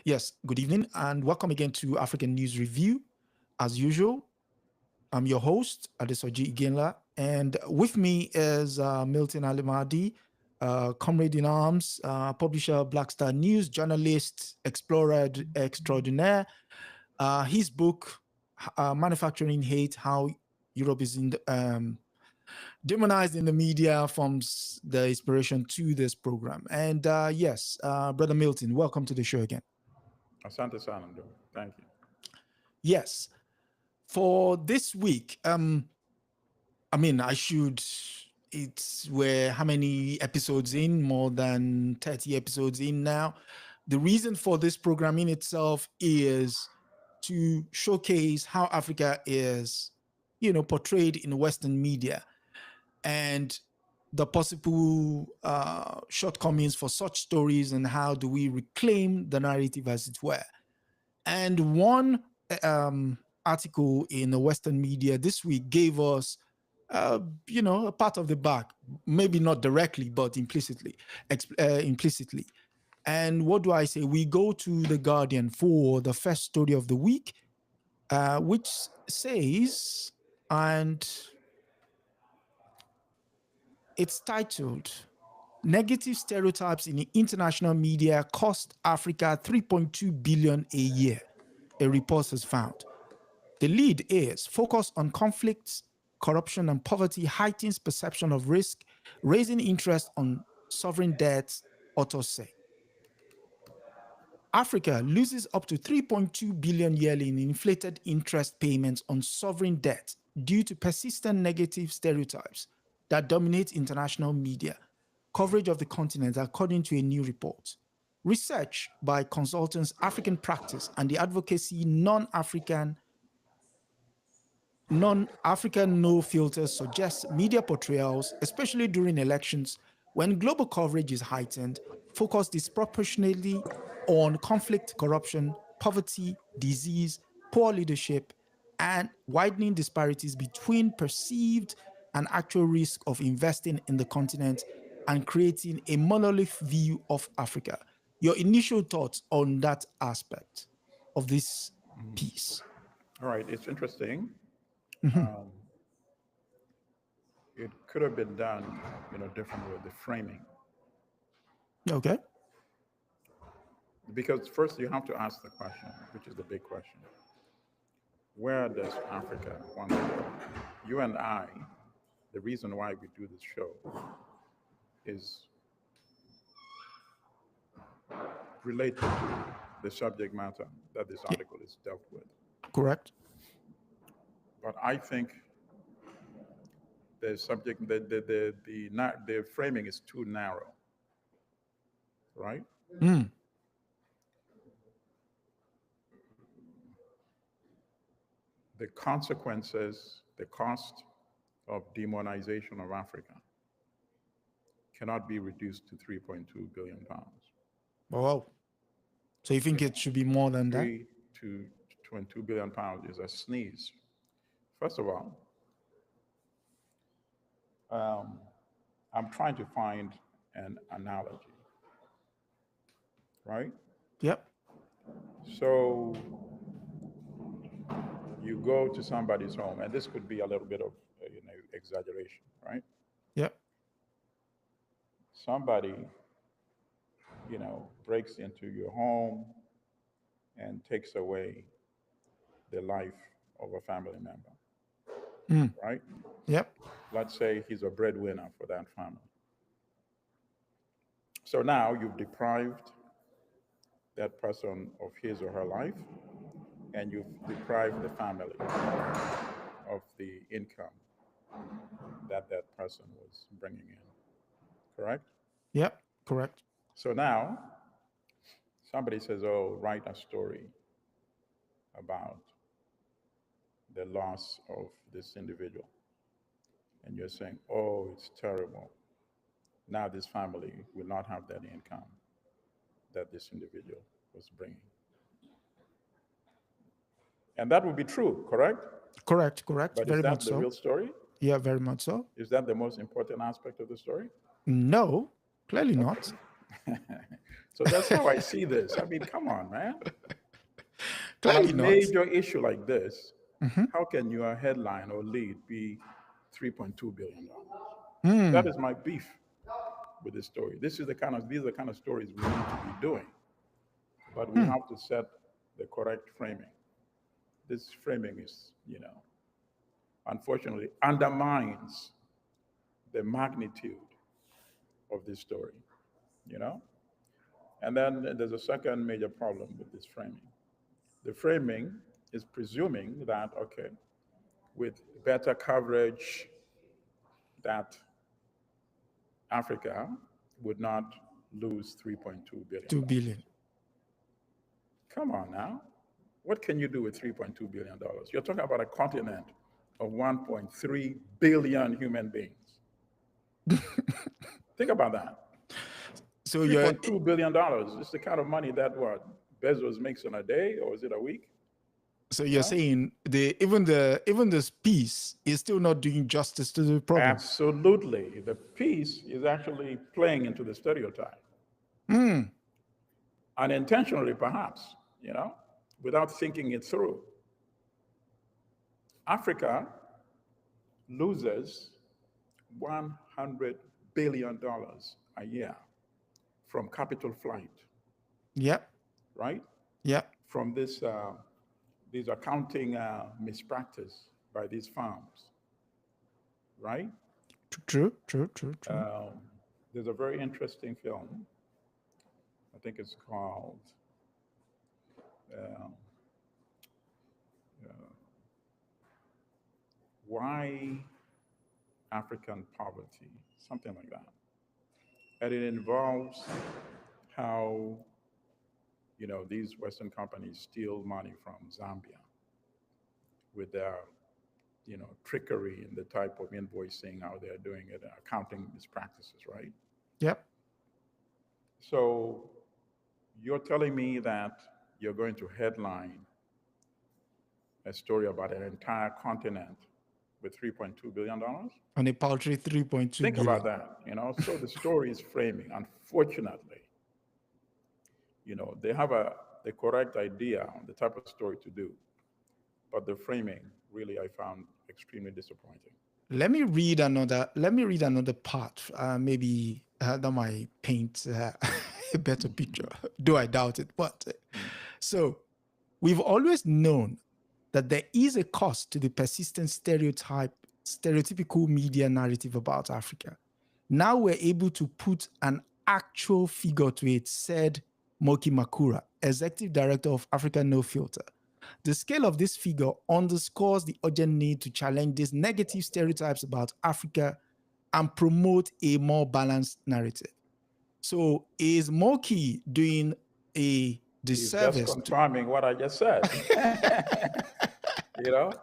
Yes, good evening and welcome again to African News Review. As usual, I'm your host, Adesoji Iginla, and with me is Milton Alimadi, comrade in arms, publisher, Black Star News, journalist, explorer extraordinaire. His book, Manufacturing Hate, How Europe is demonized in the media, forms the inspiration to this program. And yes, Brother Milton, welcome to the show again. Asante Sanando. Thank you. Yes. For this week, we're how many episodes in? More than 30 episodes in now. The reason for this program in itself is to showcase how Africa is, portrayed in Western media and the possible shortcomings for such stories and how do we reclaim the narrative as it were. And one article in the Western media this week gave us, a part of the back, maybe not directly, but implicitly. And what do I say? We go to The Guardian for the first story of the week, which says, and it's titled, Negative Stereotypes in the International Media Cost Africa 3.2 billion a year, a report has found. The lead is focus on conflicts, corruption, and poverty heightens perception of risk, raising interest on sovereign debts, authors say. Africa loses up to 3.2 billion yearly in inflated interest payments on sovereign debt due to persistent negative stereotypes that dominate international media coverage of the continent, according to a new report. Research by consultants African Practice and the advocacy Non-African No Filters suggests media portrayals, especially during elections, when global coverage is heightened, focus disproportionately on conflict, corruption, poverty, disease, poor leadership, and widening disparities between perceived and actual risk of investing in the continent and creating a monolith view of Africa. Your initial thoughts on that aspect of this piece? All right, it's interesting. Mm-hmm. It could have been done, differently with the framing. Okay. Because first you have to ask the question, which is the big question. Where does Africa want to go? You and I, the reason why we do this show is related to the subject matter that this article is dealt with. Correct. But I think the subject, the framing is too narrow, right? Mm. The consequences, the cost of demonization of Africa cannot be reduced to 3.2 billion pounds. Wow. So you think it should be more than that? 3 to 22 billion pounds is a sneeze. First of all, I'm trying to find an analogy, right? Yep. So you go to somebody's home, and this could be a little bit of exaggeration, right? Yep. Somebody, breaks into your home and takes away the life of a family member, right? Yep. Let's say he's a breadwinner for that family. So now you've deprived that person of his or her life, and you've deprived the family of the income that that person was bringing in, correct? Yep. Correct. So now somebody says, oh, write a story about the loss of this individual. And you're saying, oh, it's terrible. Now this family will not have that income that this individual was bringing. And that would be true, correct? Correct. But Very is that much the so. real story? Yeah, very much so. Is that the most important aspect of the story? No, clearly not. So that's how I see this. I mean, come on, man. On a Clearly not. major issue like this, Mhm. how can your headline or lead be $3.2 billion? That Hmm. is my beef with this story. These are the kind of stories we need to be doing, but we Hmm. have to set the correct framing. This framing is, unfortunately, undermines the magnitude of this story, you know? And then there's a second major problem with this framing. The framing is presuming that, okay, with better coverage, that Africa would not lose 3.2 billion 2 dollars. billion. Come on now. What can you do with $3.2 billion? You're talking about a continent of 1.3 billion human beings. Think about that. So you're $3.2 billion is the kind of money that what Bezos makes in a day, or is it a week? so You you're know? saying even this piece is still not doing justice to the problem. Absolutely. The piece is actually playing into the stereotype. Hmm. Unintentionally perhaps, without thinking it through. Africa loses $100 billion a year from capital flight, Yep. right? Yep. From these accounting mispractice by these firms, right? True. True. True. True. Um, there's a very interesting film. I think it's called um, uh, "Why African Poverty," something like that, and it involves how these Western companies steal money from Zambia with their trickery in the type of invoicing, how they're doing it, accounting mispractices, right? Yep. So you're telling me that you're going to headline a story about an entire continent with $3.2 billion? On a paltry 3.2 Think about billion. that. So the story is framing. Unfortunately, they have the correct idea on the type of story to do, but the framing really I found extremely disappointing. Let me read another part. Maybe that might paint a better picture. Though I doubt it. But Mm. so we've always known that there is a cost to the persistent stereotypical media narrative about Africa. Now we're able to put an actual figure to it, said Moki Makura, executive director of Africa No Filter. The scale of this figure underscores the urgent need to challenge these negative stereotypes about Africa and promote a more balanced narrative. So is Moki doing a He's just disservice to confirming what I just said, you know,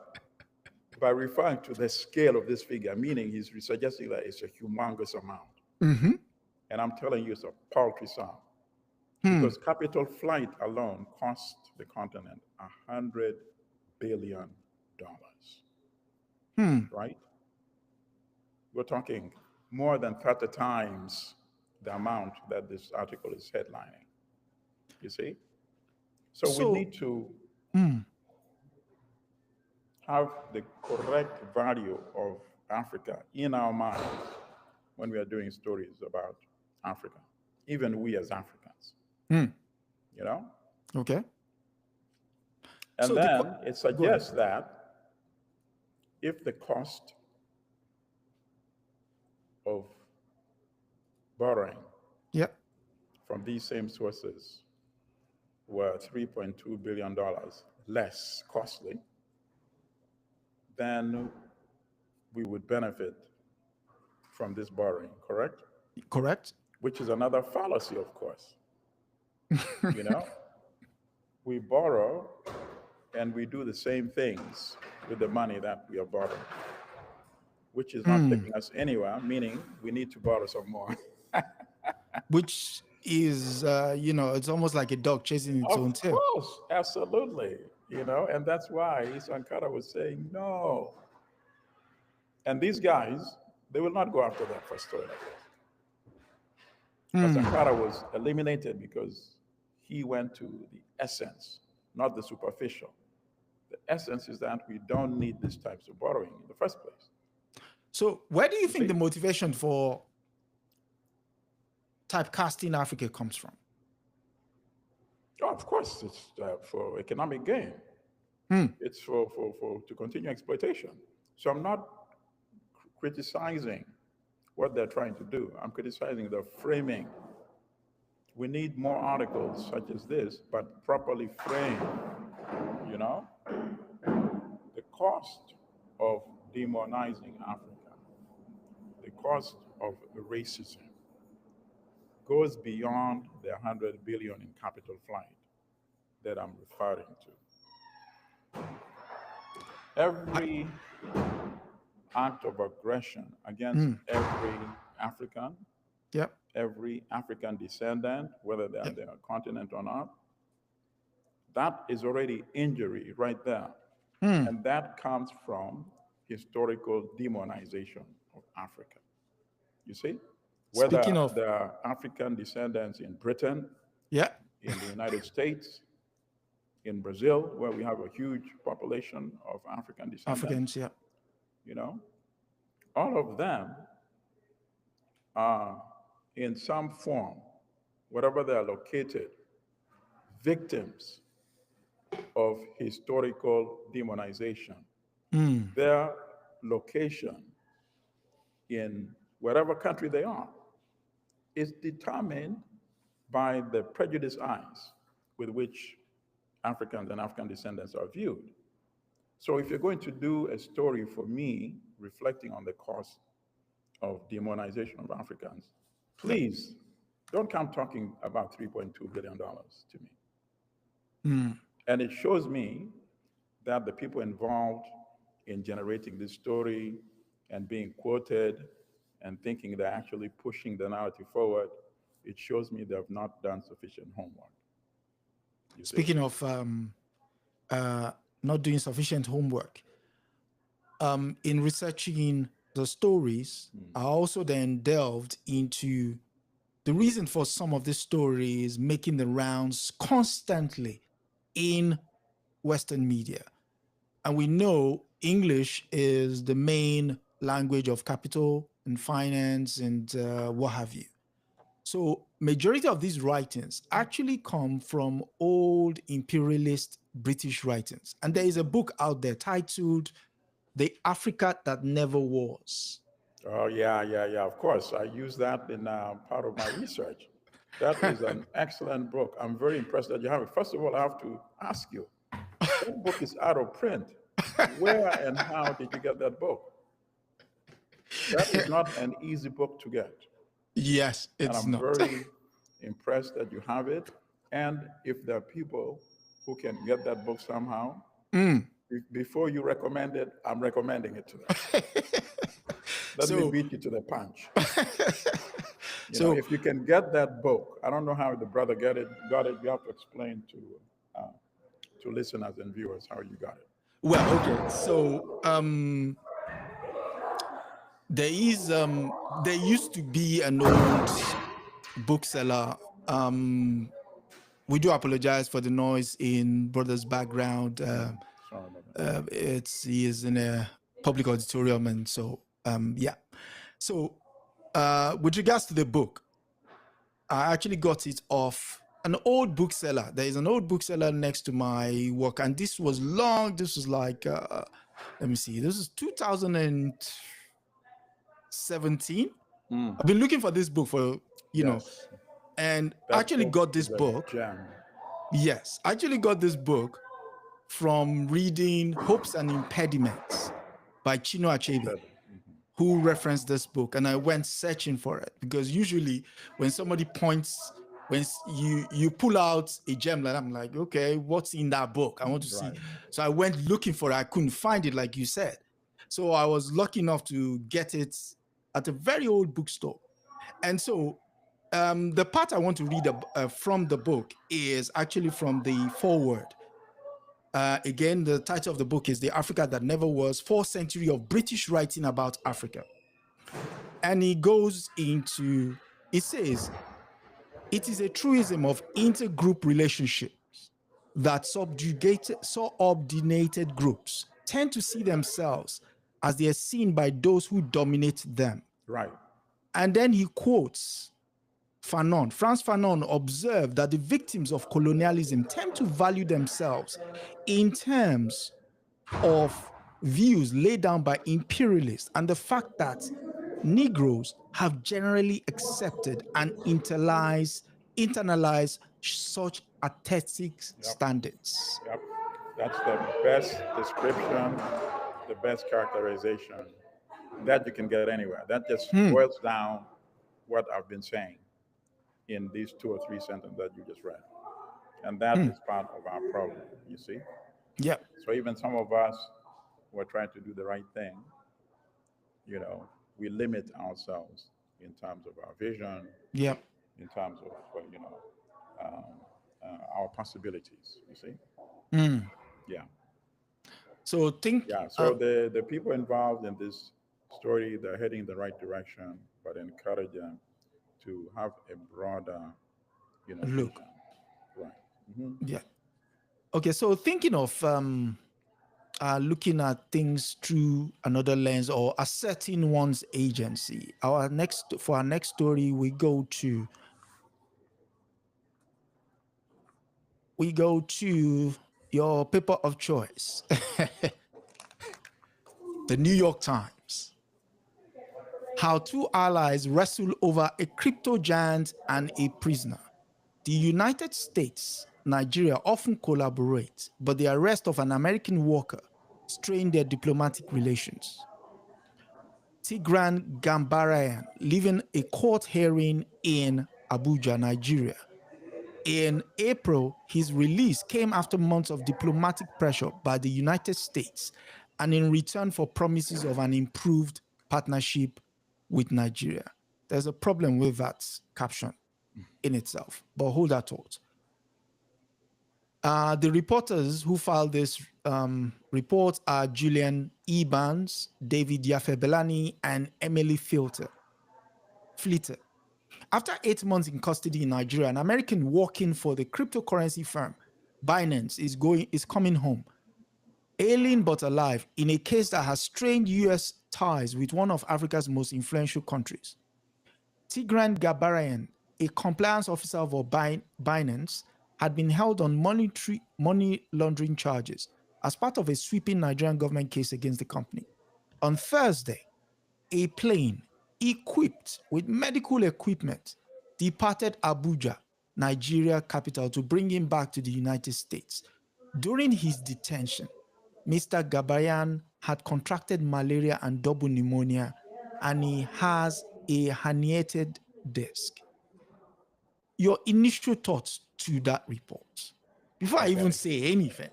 by referring to the scale of this figure, meaning he's suggesting that it's a humongous amount. Mhm. And I'm telling you, it's a paltry sum Hmm. because capital flight alone cost the continent $100 billion, Hmm. right? We're talking more than 30 times the amount that this article is headlining. You see? So we So, need to hmm. have the correct value of Africa in our minds when we are doing stories about Africa, even we as Africans, Hmm. you know? Okay. And So then it go ahead. suggests that if the cost of borrowing Yeah. from these same sources were $3.2 billion less costly, then we would benefit from this borrowing, correct? Correct. Which is another fallacy, of course. You know, we borrow and we do the same things with the money that we are borrowing, which is not Hmm. taking us anywhere, meaning we need to borrow some more. Which is, it's almost like a dog chasing its Of own tail. course, absolutely. And that's why Sankara was saying no. And these guys, they will not go after that for story like this. But Hmm. Sankara was eliminated because he went to the essence, not the superficial. The essence is that we don't need these types of borrowing in the first place. So where do you You think see? the motivation for typecasting Africa comes from? Oh, of course, it's for economic gain. Hmm. It's for to continue exploitation. So I'm not criticizing what they're trying to do. I'm criticizing the framing. We need more articles such as this, but properly framed. You know, the cost of demonizing Africa, the cost of racism, goes beyond the 100 billion in capital flight that I'm referring to. Every act of aggression against every African, Yep. every African descendant, whether they're on Yep. the continent or not, that is already injury right there. Hmm. And that comes from historical demonization of Africa. You see? Speaking Whether of, there are African descendants in Britain, yeah, in the United States, in Brazil, where we have a huge population of African descendants, Africans, yeah. you know, all of them are in some form, wherever they are located, victims of historical demonization. Hmm. Their location in whatever country they are is determined by the prejudiced eyes with which Africans and African descendants are viewed. So if you're going to do a story for me reflecting on the cost of demonization of Africans, Yep. please don't come talking about $3.2 billion to me. Hmm. And it shows me that the people involved in generating this story and being quoted and thinking they're actually pushing the narrative forward, it shows me they have not done sufficient homework. You see? Speaking of uh, not doing sufficient homework, in researching the stories, I also then delved into the reason for some of these stories making the rounds constantly in Western media. And we know English is the main language of capital and finance and what have you. So majority of these writings actually come from old imperialist British writings. And there is a book out there titled The Africa That Never Was. Oh, yeah, yeah, yeah. Of course. I use that in part of my research. That is an excellent book. I'm very impressed that you have it. First of all, I have to ask you, that book is out of print. Where and how did you get that book? That is not an easy book to get. Yes, And it's I'm not. very impressed that you have it. And if there are people who can get that book somehow, before you recommend it, I'm recommending it to them. Let me So, beat you to the punch. You know, so if you can get that book, I don't know how the brother got it. You have to explain to listeners and viewers how you got it. well, okay. So there used to be an old bookseller. We do apologize for the noise in brother's background. Sorry about that. He is in a public auditorium, and so yeah. So with regards to the book, I actually got it off an old bookseller. There is an old bookseller next to my work, and this was long. This was like let me see. This is 2017. I've been looking for this book for Yes, and that actually book got this is a book. gem. Yes, I actually got this book from reading Hopes and Impediments by Chinua Achebe, who referenced this book, and I went searching for it because usually when somebody points, when you pull out a gem, like I'm like, okay, what's in that book? I want to see. Right. So I went looking for it. I couldn't find it, like you said. So I was lucky enough to get it at a very old bookstore. And so the part I want to read from the book is actually from the foreword. Again, the title of the book is The Africa That Never Was, 4th Century of British Writing About Africa. And it goes into, it says, It is a truism of intergroup relationships that subordinated groups tend to see themselves as they are seen by those who dominate them. Right. And then he quotes Fanon. Frantz Fanon observed that the victims of colonialism tend to value themselves in terms of views laid down by imperialists and the fact that Negroes have generally accepted and internalized such aesthetic Yep. standards. Yep. That's the best description, the best characterization that you can get anywhere. That just Hmm. boils down what I've been saying in these two or three sentences that you just read. And that Hmm. is part of our problem, you see? Yeah. So even some of us who are trying to do the right thing, you know, we limit ourselves in terms of our vision, Yeah. in terms of, um, our possibilities, you see? Hmm. Yeah. So think. Yeah. So the people involved in this story, they're heading the right direction, but encourage them to have a broader, Look. vision. Right. Hmm. Yeah. Okay. So thinking of looking at things through another lens or asserting one's agency. For our next story, we go to your paper of choice, the New York Times. How two allies wrestle over a crypto giant and a prisoner. The United States, Nigeria often collaborate, but the arrest of an American worker strained their diplomatic relations. Tigran Gambarayan leaving a court hearing in Abuja, Nigeria. In April, his release came after months of diplomatic pressure by the United States and in return for promises of an improved partnership with Nigeria. There's a problem with that caption in itself, but hold that thought. The reporters who filed this report are Julian Ebans, David Yafebelani, and Emily Fleeter. After 8 months in custody in Nigeria, an American working for the cryptocurrency firm Binance is coming home, ailing but alive, in a case that has strained U.S. ties with one of Africa's most influential countries. Tigran Gabarayan, a compliance officer for Binance, had been held on money laundering charges as part of a sweeping Nigerian government case against the company. On Thursday, a plane equipped with medical equipment departed Abuja, Nigeria capital, to bring him back to the United States. During his detention, Mr. Gabayan had contracted malaria and double pneumonia, and he has a herniated disc. Your initial thoughts to that report, before I even Okay. say anything.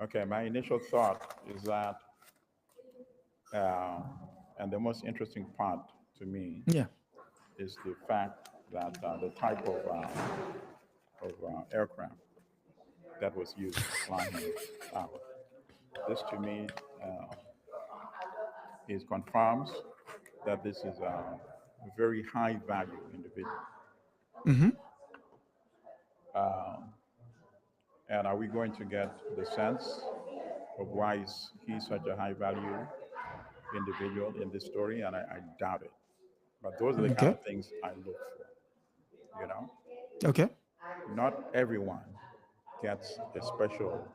Okay. My initial thought is that, uh, and the most interesting part to me Yeah. is the fact that the type of aircraft that was used to fly him out. This to me is confirms that this is a very high value individual. Mm-hmm. Um, and are we going to get the sense of why is he such a high value individual in this story? And I doubt it. But those are the kind Okay. of things I look for. You know, Okay. not everyone gets a special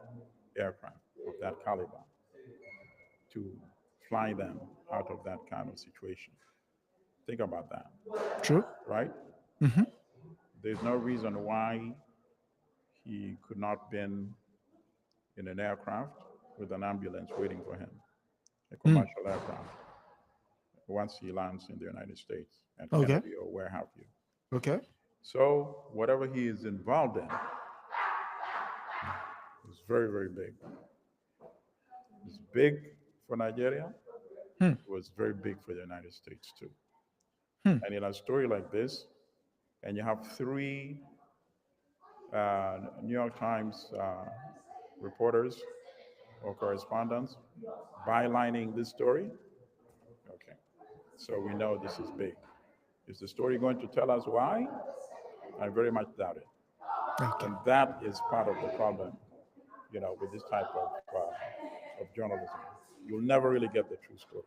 aircraft of that caliber to fly them out of that kind of situation. Think about that, True. right? Mm-hmm. There's no reason why he could not been in an aircraft with an ambulance waiting for him, a Mm. commercial aircraft, once he lands in the United States at Okay. Kennedy or where have you. Okay. So whatever he is involved in is very, very big. It's big for Nigeria. Hmm. It was very big for the United States too. Hmm. And in a story like this, and you have three New York Times reporters or correspondents bylining this story, okay, so we know this is big. Is the story going to tell us why? I very much doubt it. Okay. And that is part of the problem, with this type of journalism. You'll never really get the true story,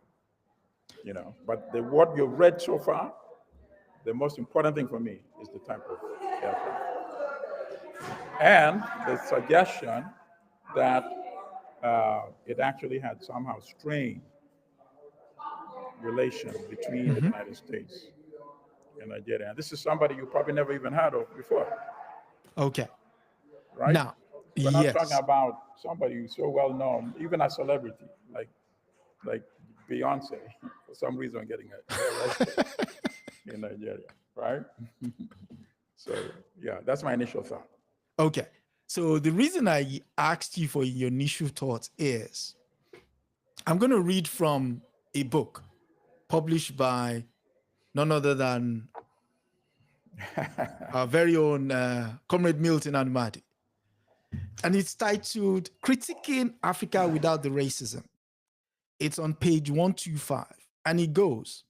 But what you've read so far, the most important thing for me is the type of aircraft and the suggestion that it actually had somehow strained relations between the Mhm. United States and Nigeria. And this is somebody you probably never even heard of before, Okay. right? Now, We're not talking yes. about somebody who's so well known, even a celebrity like Beyonce, for some reason getting arrested in Nigeria, right? So yeah, that's my initial thought. Okay. So the reason I asked you for your initial thoughts is I'm going to read from a book published by none other than our very own Comrade Milton Alimadi. And it's titled Critiquing Africa Without the Racism. It's on page 125. And it goes,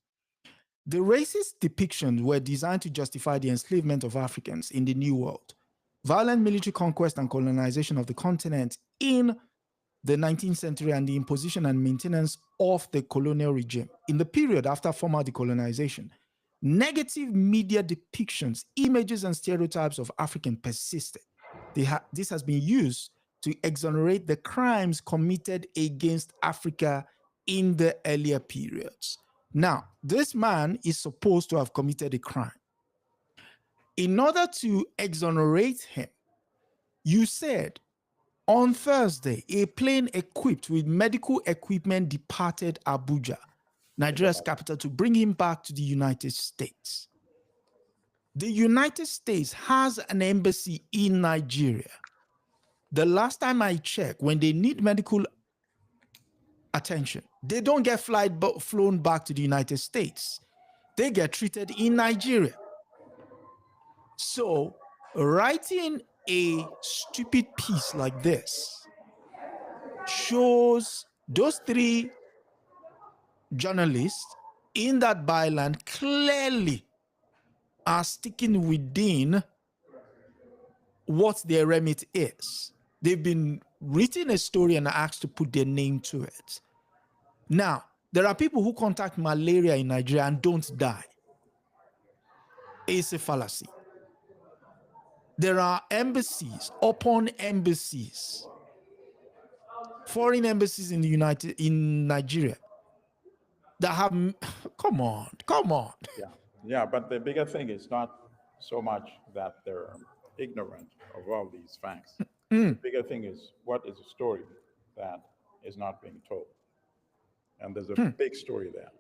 the racist depictions were designed to justify the enslavement of Africans in the New World, violent military conquest and colonization of the continent in the 19th century, and the imposition and maintenance of the colonial regime. In the period after formal decolonization, negative media depictions, images, and stereotypes of African persisted. This has been used to exonerate the crimes committed against Africa in the earlier periods. Now, this man is supposed to have committed a crime. In order to exonerate him, you said on Thursday, a plane equipped with medical equipment departed Abuja, Nigeria's capital, to bring him back to the United States. The United States has an embassy in Nigeria. The last time I checked, when they need medical attention, they don't get flown back to the United States. They get treated in Nigeria. So writing a stupid piece like this shows those three journalists in that byline clearly are sticking within what their remit is. They've been written a story and asked to put their name to it. Now, there are people who contact malaria in Nigeria and don't die. It's a fallacy. There are embassies upon embassies, foreign embassies in Nigeria that have, come on. Yeah, but the bigger thing is not so much that they're ignorant of all these facts. The bigger thing is what is a story that is not being told. And there's a big story there.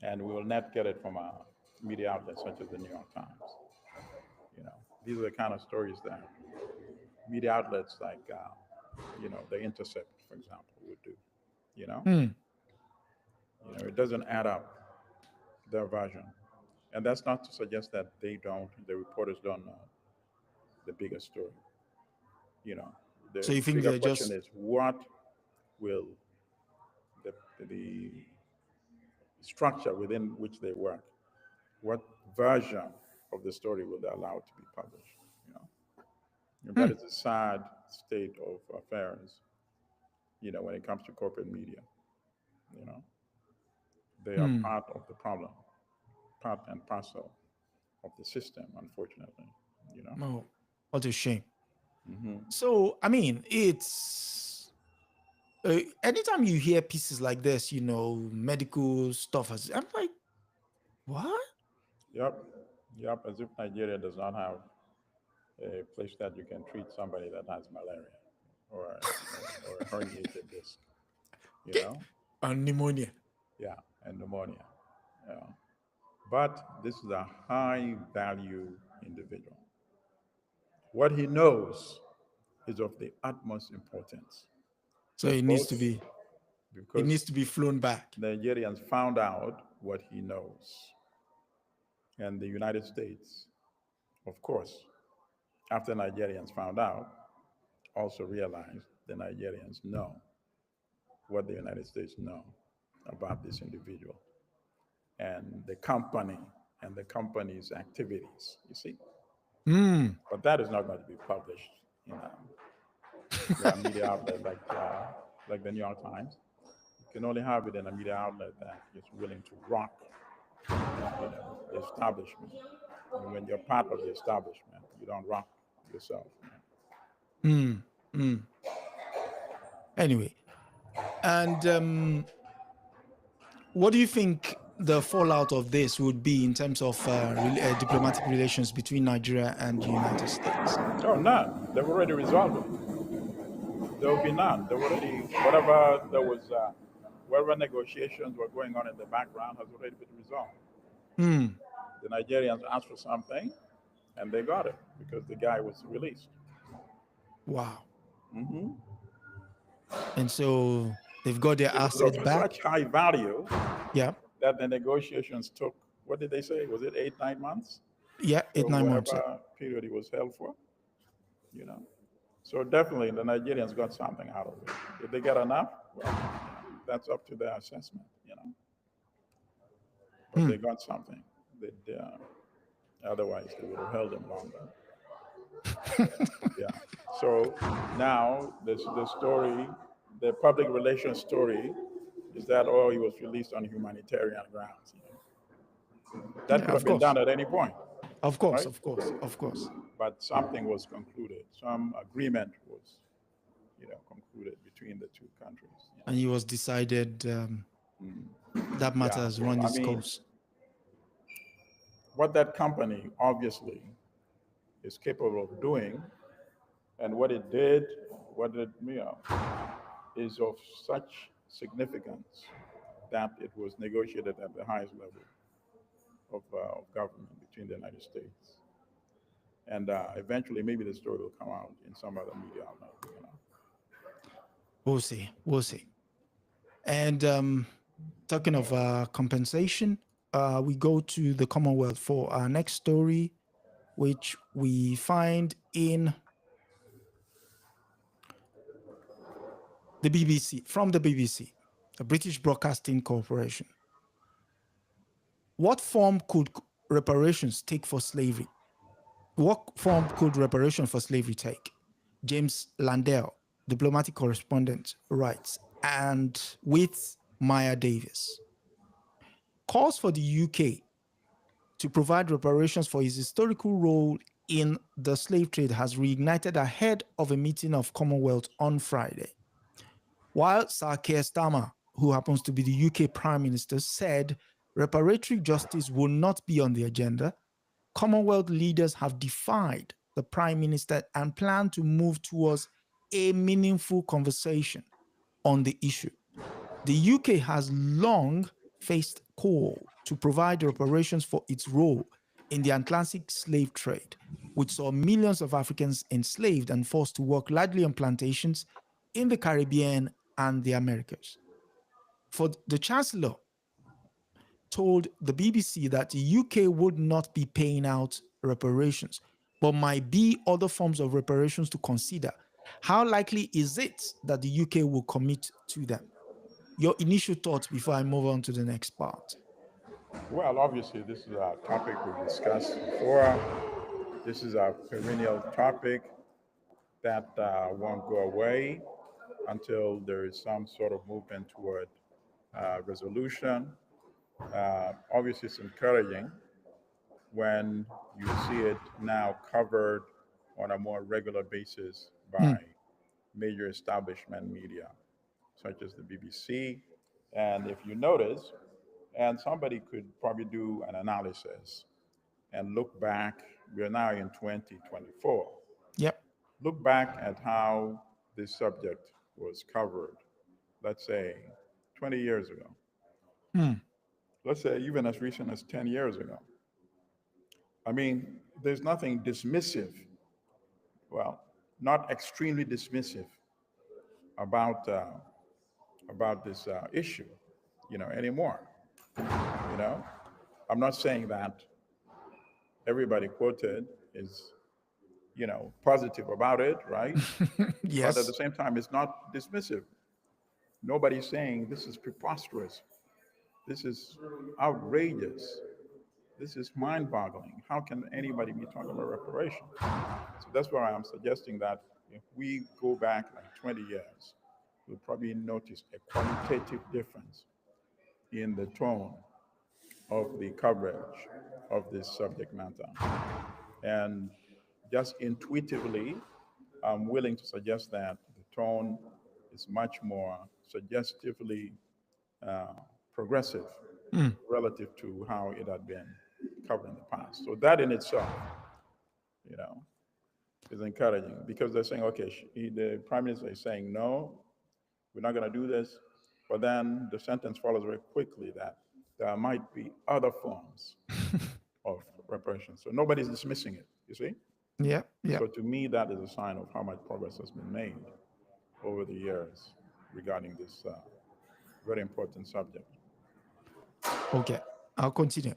And we will not get it from a media outlet such as the New York Times. You know, these are the kind of stories that media outlets like, The Intercept, for example, would do. You know, it doesn't add up, their version. And that's not to suggest that the reporters don't know the bigger story. You know, So the you think bigger they're question just, is what will the structure within which they work, what version of the story will they allow to be published? You know, and that is a sad state of affairs. When it comes to corporate media, you know, they are part of the problem, part and parcel of the system, unfortunately. You know. oh, what a shame. Hmm. So, I mean, it's anytime you hear pieces like this, medical stuff, I'm like, what? Yep. Yep. As if Nigeria does not have a place that you can treat somebody that has malaria or a herniated disc. You Okay. know. And pneumonia. Yeah, and pneumonia. Yeah. But this is a high value individual. What he knows is of the utmost importance. So Both it because needs to be flown back. Nigerians found out what he knows. And the United States, of course, after Nigerians found out, also realized the Nigerians know what the United States know about this individual and the company and the company's activities, you see? But that is not going to be published in a media outlet like the New York Times. You can only have it in a media outlet that is willing to rock, the establishment. And when you're part of the establishment, you don't rock yourself. Mm, mm. Anyway, and what do you think the fallout of this would be in terms of diplomatic relations between Nigeria and the United States? Oh, none. They've already resolved it. There will be none. There already, whatever negotiations were going on in the background has already been resolved. Hmm. The Nigerians asked for something, and they got it because the guy was released. Wow. Mm-hmm. And so they've got their It was assets of back. such high value Yeah. that the negotiations took, what did they say? Was it 8, 9 months? Yeah. Or 8, 9 months. Yeah. whatever period it was held for, you know. So definitely the Nigerians got something out of it. Did they get enough? Well, that's up to their assessment, But they got something. Otherwise, they would have held him longer. Yeah. So now the story, the public relations story, is that he was released on humanitarian grounds. That Yeah. could have Of been course. done at any point, Of course. right? Of course. Of course. But something was concluded. Some agreement was, concluded between the two countries. And it was decided that matter Yeah. has run I its mean, course. what that company obviously is capable of doing, and what it did, is of such significance that it was negotiated at the highest level of government between the United States. And eventually, maybe the story will come out in some other media outlet. We'll see. We'll see. And talking of compensation, we go to the Commonwealth for our next story, which we find in the BBC, from the BBC, the British Broadcasting Corporation. What form could reparations take for slavery? What form could reparation for slavery take? James Landell, diplomatic correspondent, writes, and with Maya Davis. Calls for the UK to provide reparations for his historical role in the slave trade has reignited ahead of a meeting of Commonwealth on Friday. While Sir Keir Starmer, who happens to be the UK Prime Minister, said reparatory justice will not be on the agenda, Commonwealth leaders have defied the Prime Minister and plan to move towards a meaningful conversation on the issue. The UK has long faced call to provide reparations for its role in the Atlantic slave trade, which saw millions of Africans enslaved and forced to work largely on plantations in the Caribbean and the Americas. For the Chancellor told the BBC that the UK would not be paying out reparations, but might be other forms of reparations to consider. How likely is it that the UK will commit to them? Your initial thoughts before I move on to the next part. Well, obviously, this is a topic we've discussed before. This is a perennial topic that won't go away until there is some sort of movement toward resolution. Obviously, it's encouraging when you see it now covered on a more regular basis by major establishment media, such as the BBC. And if you notice, and somebody could probably do an analysis and look back, we're now in 2024. Yep. Look back at how this subject was covered, let's say 20 years ago. Let's say even as recent as 10 years ago. I mean, there's nothing dismissive, well, not extremely dismissive about this issue, anymore. You know, I'm not saying that everybody quoted is, positive about it, right? But at the Yes. same time, it's not dismissive. Nobody's saying this is preposterous. This is outrageous. This is mind-boggling. How can anybody be talking about reparation? So that's why I'm suggesting that if we go back like 20 years, we'll probably notice a qualitative difference in the tone of the coverage of this subject matter. And just intuitively, I'm willing to suggest that the tone is much more suggestively uh, progressive relative to how it had been covered in the past. So that in itself, you know, is encouraging because they're saying, okay, the prime minister is saying, no, we're not going to do this. But then the sentence follows very quickly that there might be other forms of repression. So nobody's dismissing it, you see? Yeah, yeah. So to me, that is a sign of how much progress has been made over the years regarding this very important subject. Okay, I'll continue.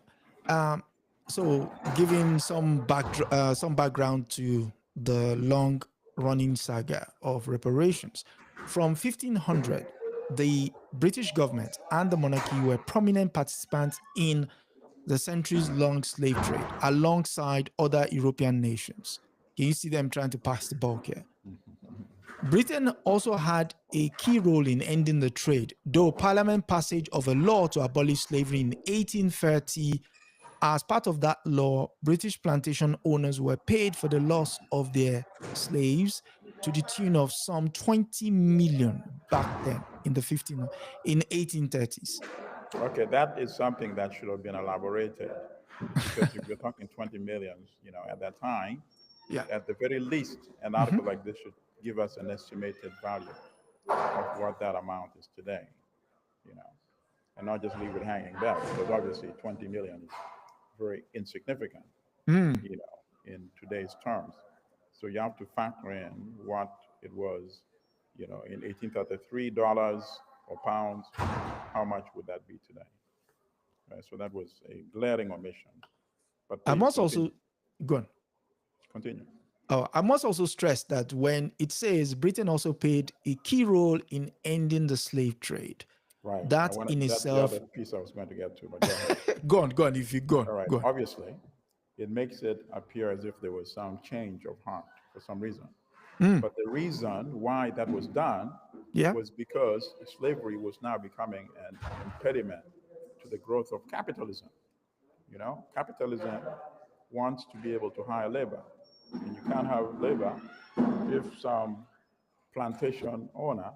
Um, so, giving some background to the long-running saga of reparations, from 1500, the British government and the monarchy were prominent participants in the centuries-long slave trade, alongside other European nations. Can you see them trying to pass the bulk here? Britain also had a key role in ending the trade, though Parliament passage of a law to abolish slavery in 1830. As part of that law, British plantation owners were paid for the loss of their slaves to the tune of some 20 million back then in in 1830s. Okay, that is something that should have been elaborated because if you're talking 20 millions, at that time, Yeah. at the very least, an article like this should give us an estimated value of what that amount is today, you know, and not just leave it hanging there because obviously 20 million is very insignificant, in today's terms. So you have to factor in what it was, in 1833 dollars or pounds. How much would that be today? Right, so that was a glaring omission. But I please must continue. also go on. Continue. I must also stress that when it says Britain also played a key role in ending the slave trade, Right. that in That's the itself, other piece I was going to get to, but go ahead. go on, if you go on, All right. go on. Obviously, it makes it appear as if there was some change of heart for some reason. But the reason why that was done Yeah, was because slavery was now becoming an impediment to the growth of capitalism. Capitalism wants to be able to hire labor. And you can't have labor if some plantation owner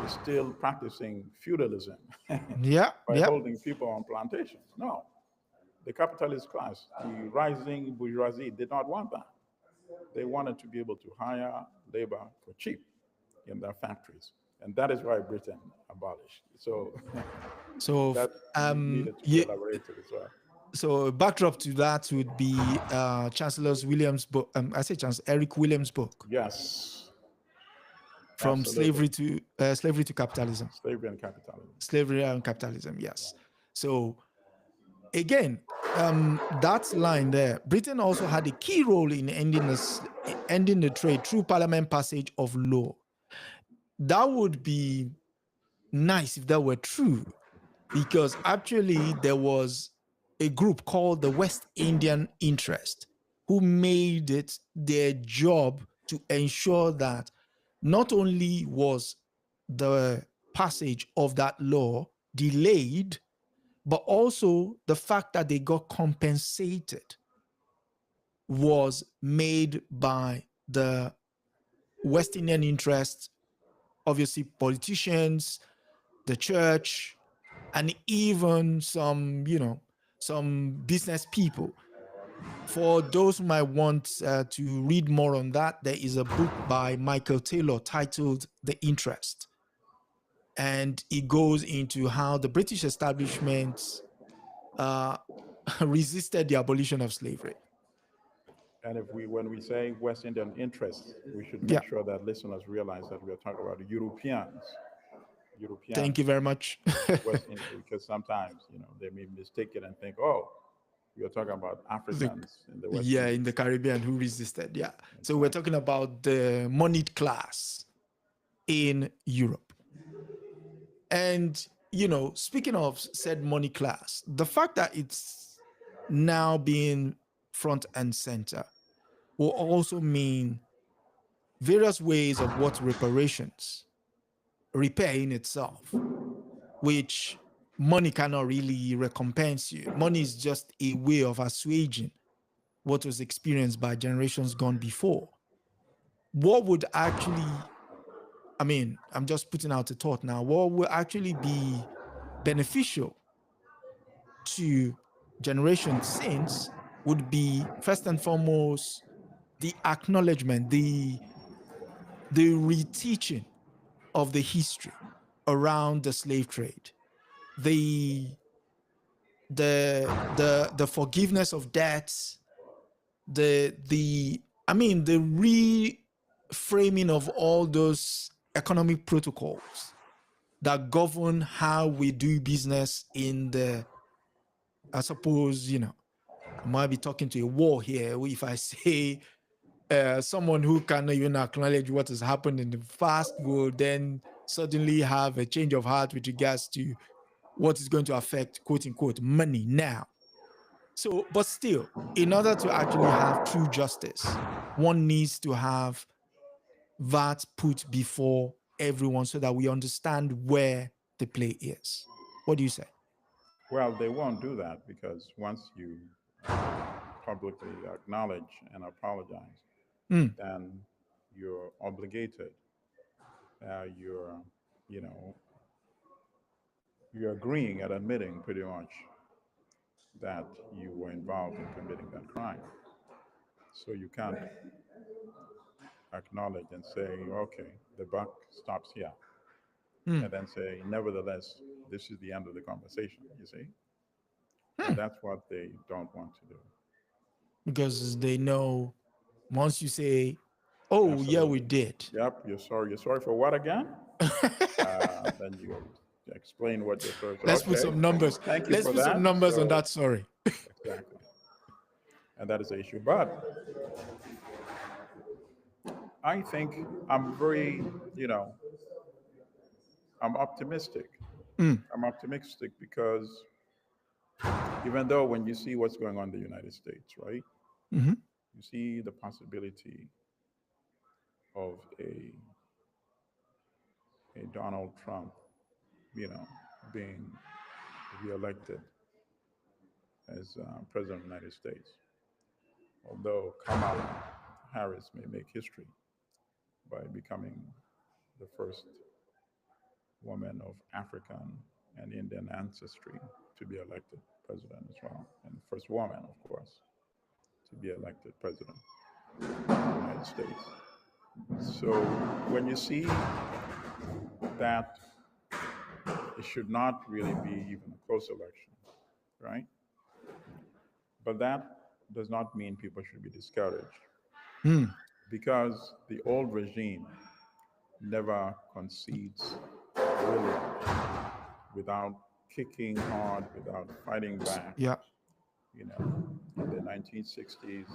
is still practicing feudalism yeah, by yeah. holding people on plantations. No. The capitalist class, the rising bourgeoisie, did not want that. They wanted to be able to hire labor for cheap in their factories. And that is why Britain abolished. So So, that needed to be yeah. elaborated as well. So, a backdrop to that would be Chancellor Williams' book. I say Chancellor Eric Williams' book, Yes, from absolutely. slavery to capitalism. Slavery and capitalism. Slavery and capitalism. Yes. So, again, that line there, Britain also had a key role in ending the trade through Parliament passage of law. That would be nice if that were true, because actually there was a group called the West Indian Interest who made it their job to ensure that not only was the passage of that law delayed, but also the fact that they got compensated was made by the West Indian interests, obviously politicians, the church, and even some business people. For those who might want to read more on that, there is a book by Michael Taylor titled The Interest. And it goes into how the British establishment resisted the abolition of slavery. And when we say West Indian interests, we should Yeah. make sure that listeners realize that we are talking about Europeans. Thank you very much. West Indian, because sometimes they may mistake it and think, oh, we are talking about Africans in the West Yeah, Indies. in the Caribbean who resisted. Yeah. So we're talking about the moneyed class in Europe. And, speaking of said money class, the fact that it's now being front and center will also mean various ways of what reparations, repair in itself, which money cannot really recompense you. Money is just a way of assuaging what was experienced by generations gone before. What would actually, I mean, I'm just putting out a thought now, what will actually be beneficial to generations since would be first and foremost the acknowledgement, the reteaching of the history around the slave trade, the the forgiveness of debts, the I mean the reframing of all those economic protocols that govern how we do business in the, I suppose, I might be talking to a wall here if I say someone who cannot even acknowledge what has happened in the past will then suddenly have a change of heart with regards to what is going to affect, quote unquote, money now. So, but still, in order to actually have true justice, one needs to have that put before everyone so that we understand where the play is. What do you say? Well, they won't do that because once you publicly acknowledge and apologize, Mm, then you're obligated. You're, you know, you're agreeing and admitting pretty much that you were involved in committing that crime. So you can't acknowledge and say, okay, the buck stops here, mm, and then say, nevertheless, this is the end of the conversation, you see? And mm. that's what they don't want to do. Because they know once you say, oh, yeah, we Absolutely. did. Yep, you're sorry. You're sorry for what again? Then you explain what you're sorry for. Let's put Okay, some numbers. thank you Let's for put some that. numbers on So, that. Sorry. exactly. And that is the issue. But I think I'm very, you know, I'm optimistic. Mm, I'm optimistic because even though when you see what's going on in the United States, right, mm-hmm. you see the possibility of a Donald Trump, you know, being reelected as president of the United States. Although Kamala Harris may make history by becoming the first woman of African and Indian ancestry to be elected president as well, and the first woman, of course, to be elected president of the United States. So when you see that it should not really be even a close election, right? But that does not mean people should be discouraged Mm, because the old regime never concedes really without kicking hard, without fighting back. yeah. You know, in the 1960s,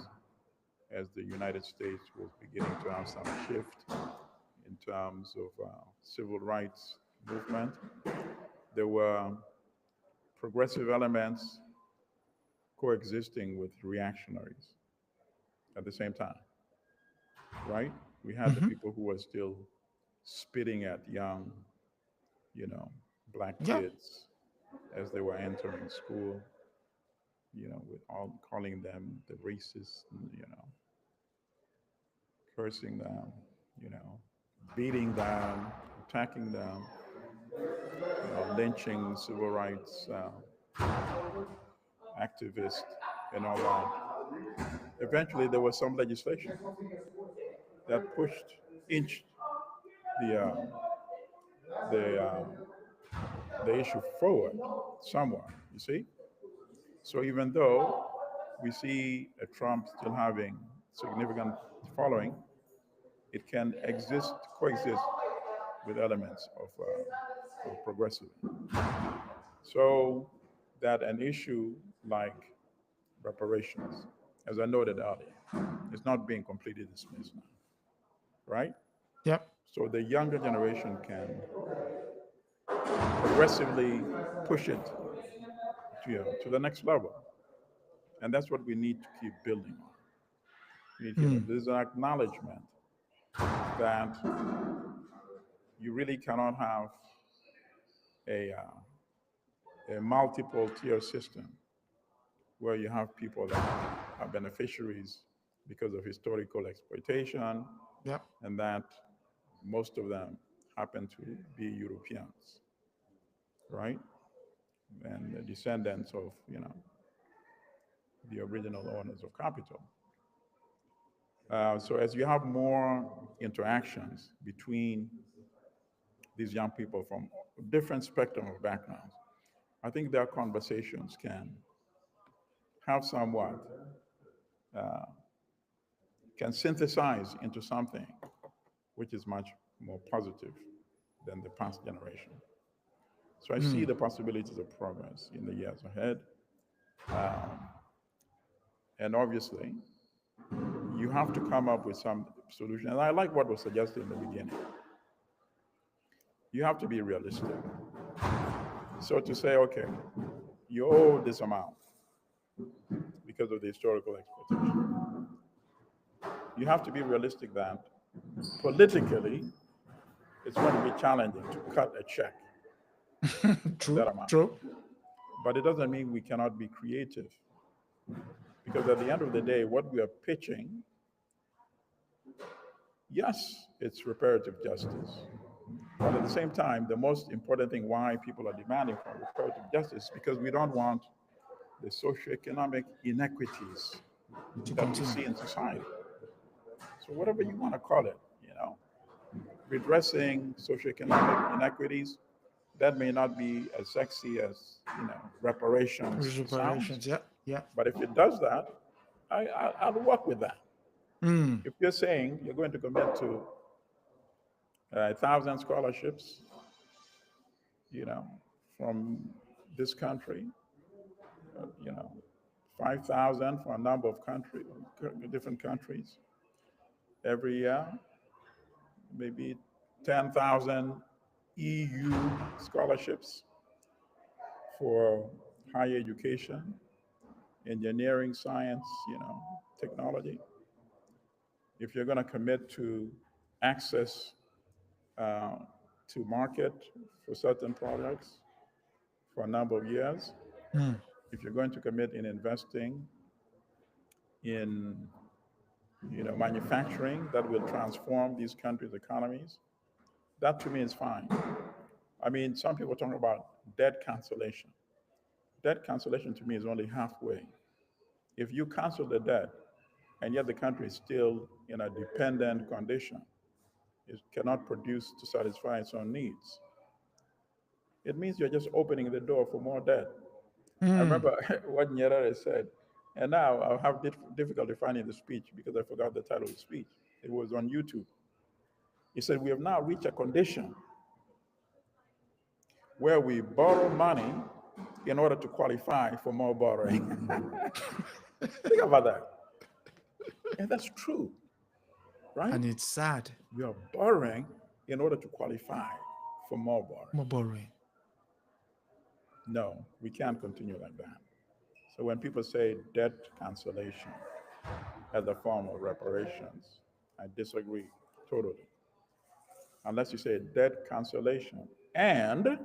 as the United States was beginning to have some shift in terms of civil rights movement, there were progressive elements coexisting with reactionaries at the same time, right? We had the Mm-hmm. people who were still spitting at young, you know, black Yeah. kids as they were entering school, you know, with all calling them the racists, you know, cursing them, you know, beating them, attacking them, lynching civil rights activists, and all that. Eventually, there was some legislation that pushed, inched the uh, the uh, the issue forward somewhat. You see, so even though we see a Trump still having significant following, it can coexist with elements of progressivism. So that an issue like reparations, as I noted earlier, is not being completely dismissed now, right? Yep. So the younger generation can progressively push it to the next level. And that's what we need to keep building on. We need to keep, Mm. there's an acknowledgement that you really cannot have a multiple tier system where you have people that are beneficiaries because of historical exploitation, Yep. and that most of them happen to be Europeans, right? And the descendants of, the original owners of capital. So as you have more interactions between these young people from different spectrum of backgrounds, I think their conversations have somewhat, uh, can synthesize into something which is much more positive than the past generation. So I see Mm. the possibilities of progress in the years ahead. Um, and obviously, you have to come up with some solution. And I like what was suggested in the beginning. You have to be realistic. So to say, okay, you owe this amount because of the historical exploitation. You have to be realistic that politically, it's going to be challenging to cut a check of True. that amount. True. But it doesn't mean we cannot be creative. Because at the end of the day, what we are pitching, yes, it's reparative justice. But at the same time, the most important thing why people are demanding for reparative justice is because we don't want the socioeconomic inequities To that we continue. see in society. So whatever you want to call it, redressing socioeconomic inequities, that may not be as sexy as reparations sounds, Reparations. Yeah. Yeah. but if it does that, I'll work with that. Mm. If you're saying you're going to commit to 1,000 scholarships, you know, from this country, uh, you know, 5,000 for a number of different countries every year, maybe 10,000 EU scholarships for higher education, engineering, science, technology. If you're going to commit to access uh, to market for certain products for a number of years, Mm. if you're going to commit in investing in manufacturing that will transform these countries' economies, that to me is fine. I mean, some people talk about debt cancellation. Debt cancellation to me is only halfway. If you cancel the debt and yet the country is still in a dependent condition, it cannot produce to satisfy its own needs, it means you're just opening the door for more debt. I Mm. remember what Nyerere said, and now I'll have difficulty finding the speech because I forgot the title of the speech. It was on YouTube. He said, "We have now reached a condition where we borrow money in order to qualify for more borrowing." Think about that. And that's true, right? And it's sad. We are borrowing in order to qualify for more borrowing. More borrowing. No, we can't continue like that. So when people say debt cancellation as a form of reparations, I disagree totally. Unless you say debt cancellation and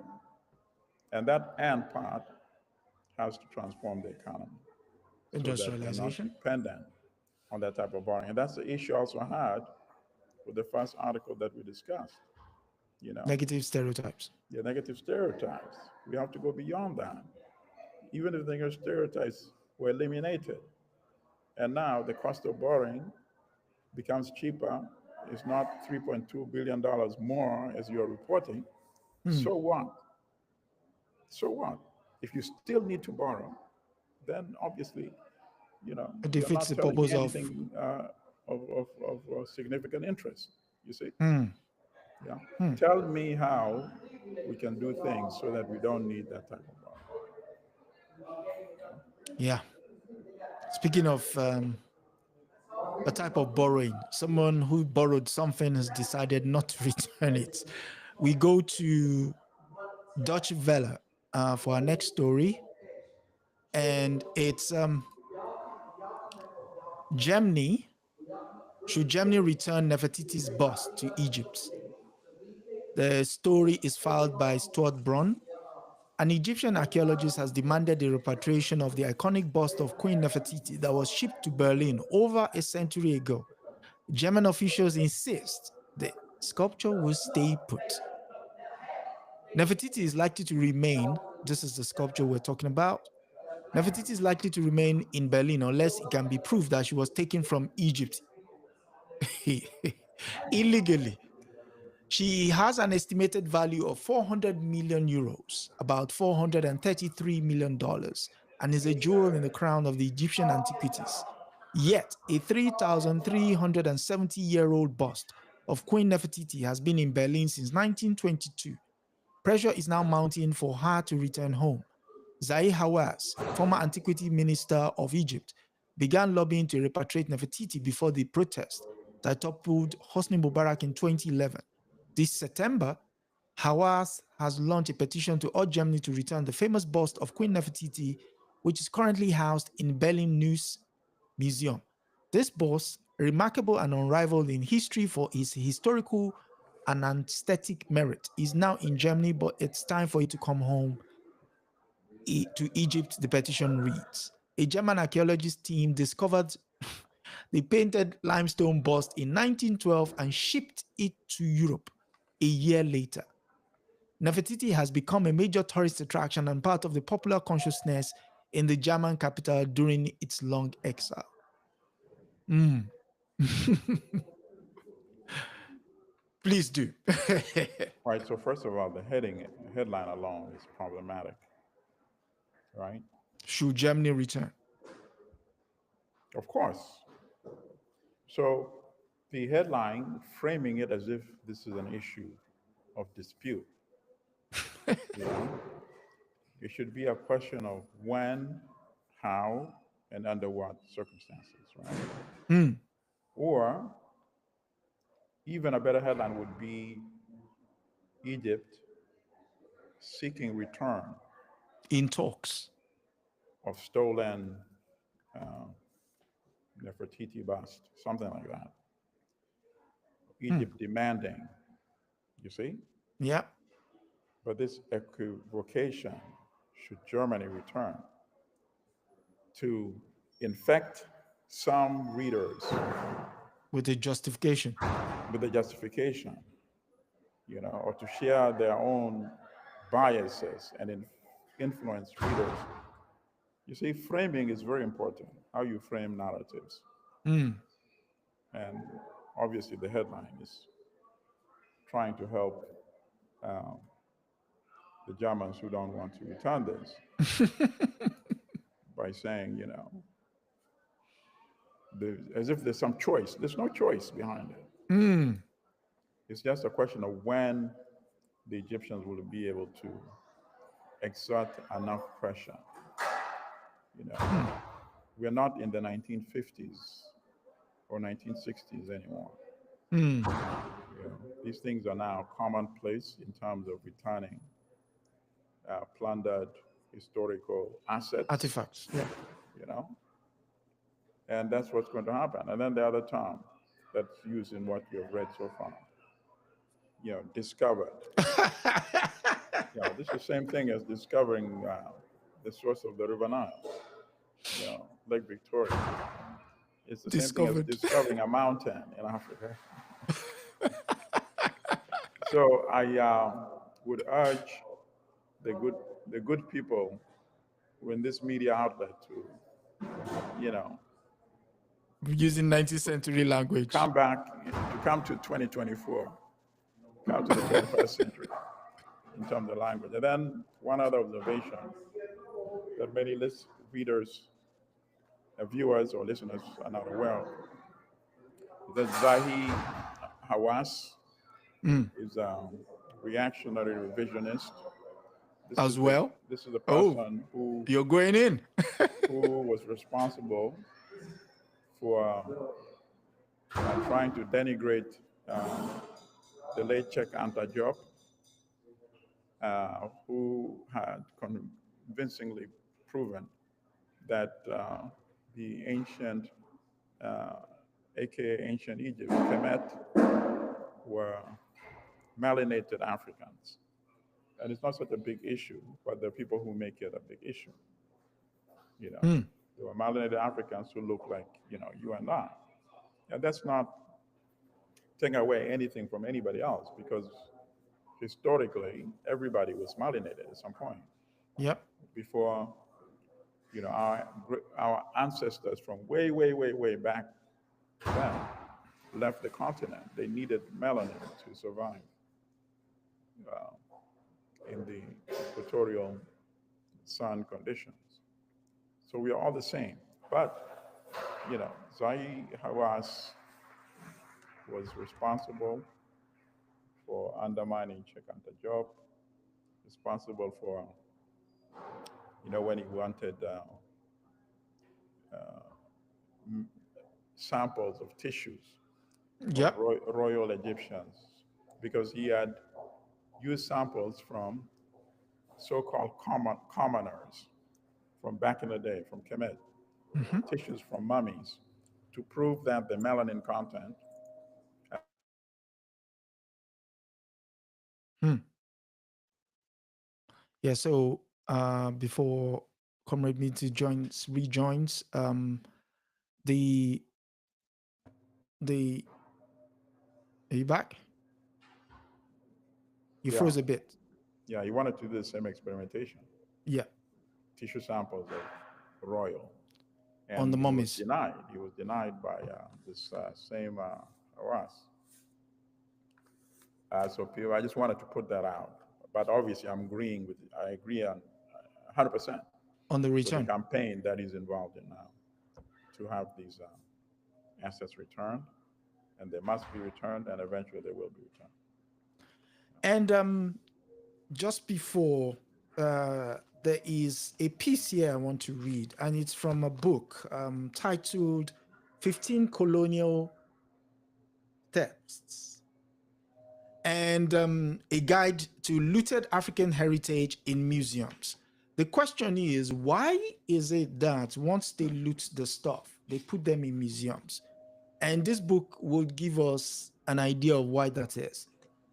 that and part has to transform the economy so that we're not Industrialization. dependent on that type of borrowing. And that's the issue I also had with the first article that we discussed. You know, Negative stereotypes. the negative stereotypes. We have to go beyond that. Even if the negative stereotypes were eliminated, and now the cost of borrowing becomes cheaper, it's not $3.2 billion more as you're reporting, Mm. so what? So what? If you still need to borrow, then obviously, It you're defeats not the telling me purpose of. anything of significant interest, you see? Mm. Yeah. Mm. Tell me how we can do things so that we don't need that type of borrowing. Yeah. Speaking of a type of borrowing, someone who borrowed something has decided not to return it. We go to Dutch Vella for our next story, and it's Germany, should Germany return Nefertiti's bust to Egypt? The story is filed by Stuart Braun. An Egyptian archaeologist has demanded the repatriation of the iconic bust of Queen Nefertiti that was shipped to Berlin over a century ago. German officials insist the sculpture will stay put. Nefertiti is likely to remain, this is the sculpture we're talking about. Nefertiti is likely to remain in Berlin unless it can be proved that she was taken from Egypt illegally. She has an estimated value of 400 million euros, about $433 million, and is a jewel in the crown of the Egyptian antiquities. Yet, a 3,370-year-old bust of Queen Nefertiti has been in Berlin since 1922. Pressure is now mounting for her to return home. Zahi Hawass, former antiquity minister of Egypt, began lobbying to repatriate Nefertiti before the protest that toppled Hosni Mubarak in 2011. This September, Hawass has launched a petition to urge Germany to return the famous bust of Queen Nefertiti, which is currently housed in Berlin News Museum. This bust, remarkable and unrivaled in history for its historical and aesthetic merit, is now in Germany, but it's time for it to come home to Egypt, the petition reads. A German archaeologist team discovered the painted limestone bust in 1912 and shipped it to Europe a year later. Nefertiti has become a major tourist attraction and part of the popular consciousness in the German capital during its long exile. Please do. Right. So first of all, the headline alone is problematic, right? Should Germany return? Of course. So the headline framing it as if this is an issue of dispute. You know, it should be a question of when, how, and under what circumstances, right? Or even a better headline would be Egypt seeking return In talks. of stolen uh, Nefertiti bust, something like that. Egypt demanding, you see? Yeah. But this equivocation, should Germany return, to infect some readers With a justification. with the justification, or to share their own biases and influence readers. You see, framing is very important, how you frame narratives. And obviously, the headline is trying to help um, the Germans who don't want to return this by saying, as if there's some choice. There's no choice behind it. It's just a question of when the Egyptians will be able to exert enough pressure. We're not in the 1950s or 1960s anymore. These things are now commonplace in terms of returning plundered historical assets. Artifacts. Yeah. And that's what's going to happen. And then the other term that's used in what you've read so far, discovered. This is the same thing as discovering the source of the River Nile, Lake Victoria. It's the same thing as discovering a mountain in Africa. So I would urge the good people in this media outlet to, using 19th century language. come to 2024, come to the 21st century in terms of language. And then one other observation that many readers, viewers or listeners are not aware of, is that Zahi Hawass is a reactionary revisionist. This is the person who you're going in. who was responsible for trying to denigrate the late Cheikh Anta Diop, who had convincingly proven that the ancient uh, aka ancient Egypt, Kemet, were melanated Africans. And it's not such a big issue, but there are people who make it a big issue. You know, Hmm. there were melanated Africans who look like, you and I. And that's not taking away anything from anybody else because historically, everybody was melanated at some point Yep. before, our ancestors from way, way, way, way back then left the continent. They needed melanin to survive uh, in the equatorial sun conditions. So we are all the same. But, Zai Hawass was responsible for undermining Chekanta Job, responsible for, when he wanted samples of tissues of Yep. royal Egyptians, because he had used samples from so-called commoners from back in the day, from Kemet, Hmm. tissues from mummies, to prove that the melanin content. Hmm. Yeah. So before Comrade Mitzi rejoins, the the are you back? You Yeah, froze a bit. yeah, he wanted to do the same experimentation, Yeah. tissue samples of royal, On the and he was mummies. denied. He was denied by this same Hawass. So people, I just wanted to put that out. But obviously, I agree on 100% On the with the return. campaign that he's involved in now to have these assets returned, and they must be returned, and eventually they will be returned. And just before, there is a piece here I want to read, and it's from a book titled 15 Colonial Texts and a guide to looted African heritage in museums. The question is, why is it that once they loot the stuff, they put them in museums? And this book will give us an idea of why that is.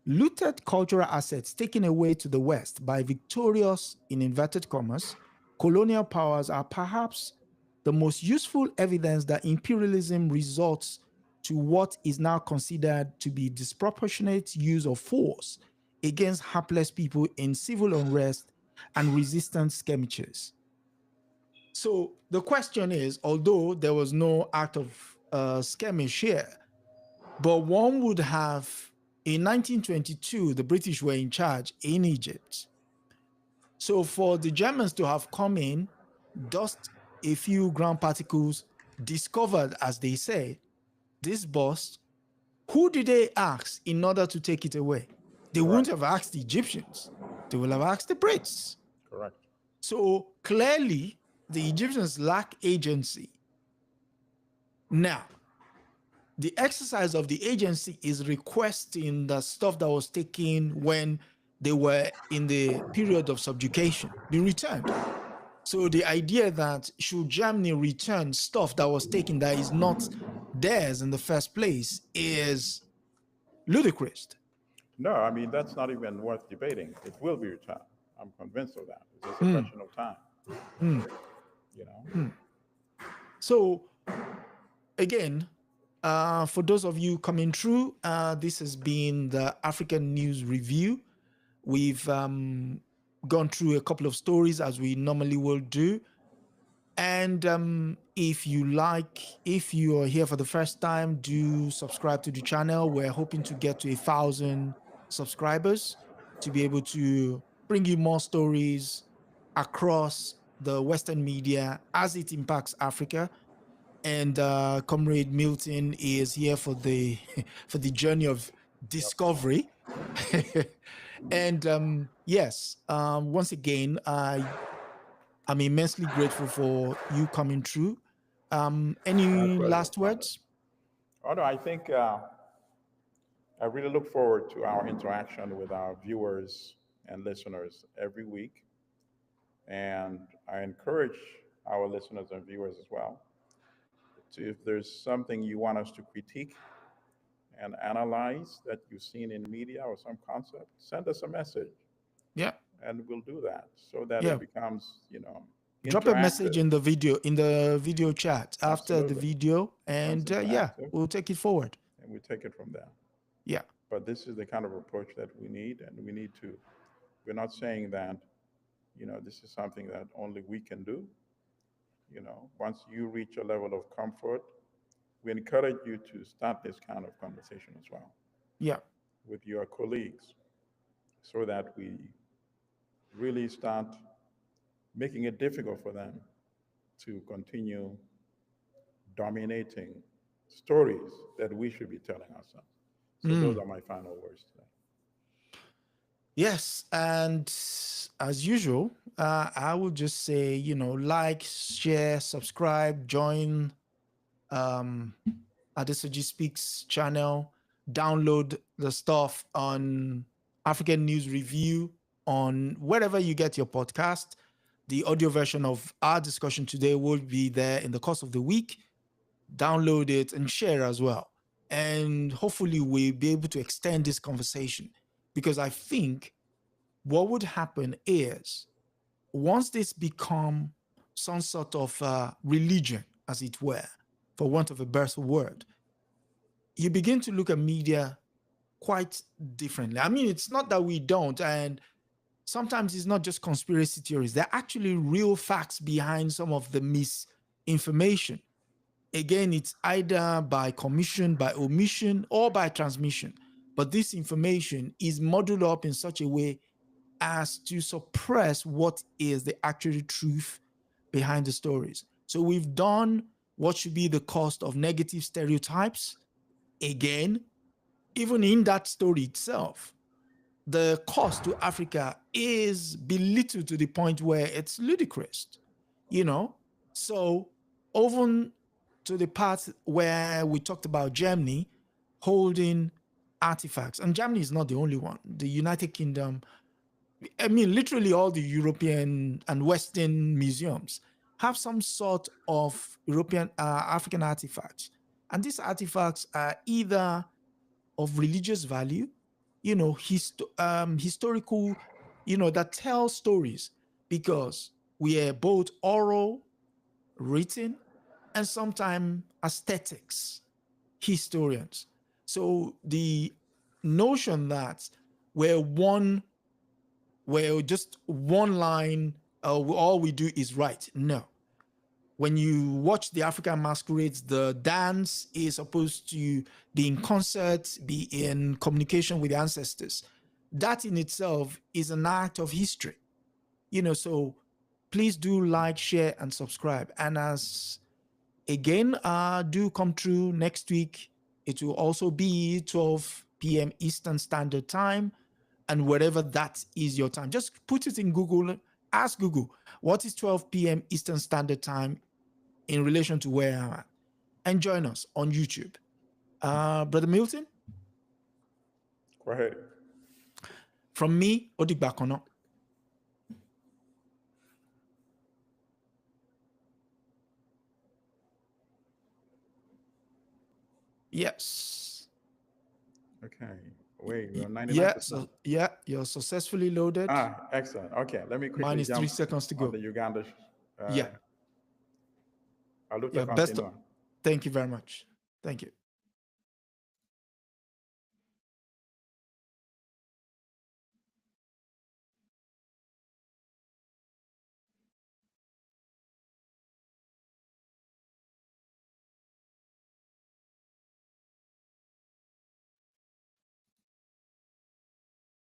Looted cultural assets taken away to the West by victorious, in inverted commas, colonial powers are perhaps the most useful evidence that imperialism results to what is now considered to be disproportionate use of force against hapless people in civil unrest and resistance skirmishes. So the question is, although there was no act of skirmish here, but one would have, in 1922, the British were in charge in Egypt. So for the Germans to have come in, dust a few ground particles, discovered, as they say, this bust, who did they ask in order to take it away? They wouldn't Correct. have asked the Egyptians. They would have asked the Brits. Correct. So clearly, the Egyptians lack agency. Now, the exercise of the agency is requesting the stuff that was taken when they were in the period of subjugation be returned. So the idea that should Germany return stuff that was taken that is not theirs in the first place is ludicrous. No, I mean, that's not even worth debating. It will be returned. I'm convinced of that. It's just a Hmm. question of time, Hmm. you know? Hmm. So again, for those of you coming through, this has been the African News Review. We've gone through a couple of stories as we normally will do. And if you are here for the first time, do subscribe to the channel. We're hoping to get to 1,000 subscribers to be able to bring you more stories across the Western media as it impacts Africa. And Comrade Milton is here for the for the journey of Yep. discovery. And yes, once again, I'm immensely grateful for you coming through. My Any pleasure, last brother. words? Oh, no, I think I really look forward to our interaction with our viewers and listeners every week. And I encourage our listeners and viewers as well So if there's something you want us to critique and analyze that you've seen in media or some concept, send us a message Yeah. and we'll do that so that Yeah. it becomes, Drop a message interactive. in the video chat after the Absolutely. video, Once and yeah, interactive, we'll take it forward. and we take it from there. Yeah. But this is the kind of approach that we need, and we need to. We're not saying that, this is something that only we can do. Once you reach a level of comfort, we encourage you to start this kind of conversation as well Yeah. with your colleagues so that we really start making it difficult for them to continue dominating stories that we should be telling ourselves. So those are my final words today. Yes, and as usual, I would just say, like, share, subscribe, join um, Adesoji Speaks channel, download the stuff on African News Review on wherever you get your podcast. The audio version of our discussion today will be there in the course of the week. Download it and share as well. And hopefully we'll be able to extend this conversation, because I think what would happen is, once this become some sort of religion, as it were, for want of a better word, you begin to look at media quite differently. I mean, it's not that we don't, and sometimes it's not just conspiracy theories. There are actually real facts behind some of the misinformation. Again, it's either by commission, by omission, or by transmission. But this information is modeled up in such a way as to suppress what is the actual truth behind the stories. So we've done what should be the cost of negative stereotypes. Again, even in that story itself, the cost to Africa is belittled to the point where it's ludicrous, So even to the part where we talked about Germany holding artifacts, and Germany is not the only one. The United Kingdom, I mean, literally all the European and Western museums have some sort of European African artifacts. And these artifacts are either of religious value, historical, that tell stories, because we are both oral, written, and sometimes aesthetics historians. So the notion that we're just one line, all we do is right. No. When you watch the African masquerades, the dance is supposed to be in concert, be in communication with the ancestors. That in itself is an act of history. So please do like, share, and subscribe. And as again, do come through next week. It will also be 12 p.m. Eastern Standard Time. And wherever that is your time, just put it in Google, ask Google, what is 12 p.m. Eastern Standard Time in relation to where I'm at? And join us on YouTube. Brother Milton? Go ahead. From me, Odigbakono. Yes. Okay. Wait, we're 99%. Yeah, you're successfully loaded. Excellent. Okay, let me quickly Minus jump 3 seconds to go. on the Uganda. Yeah. I'll look Yeah, continue. thank you very much. Thank you.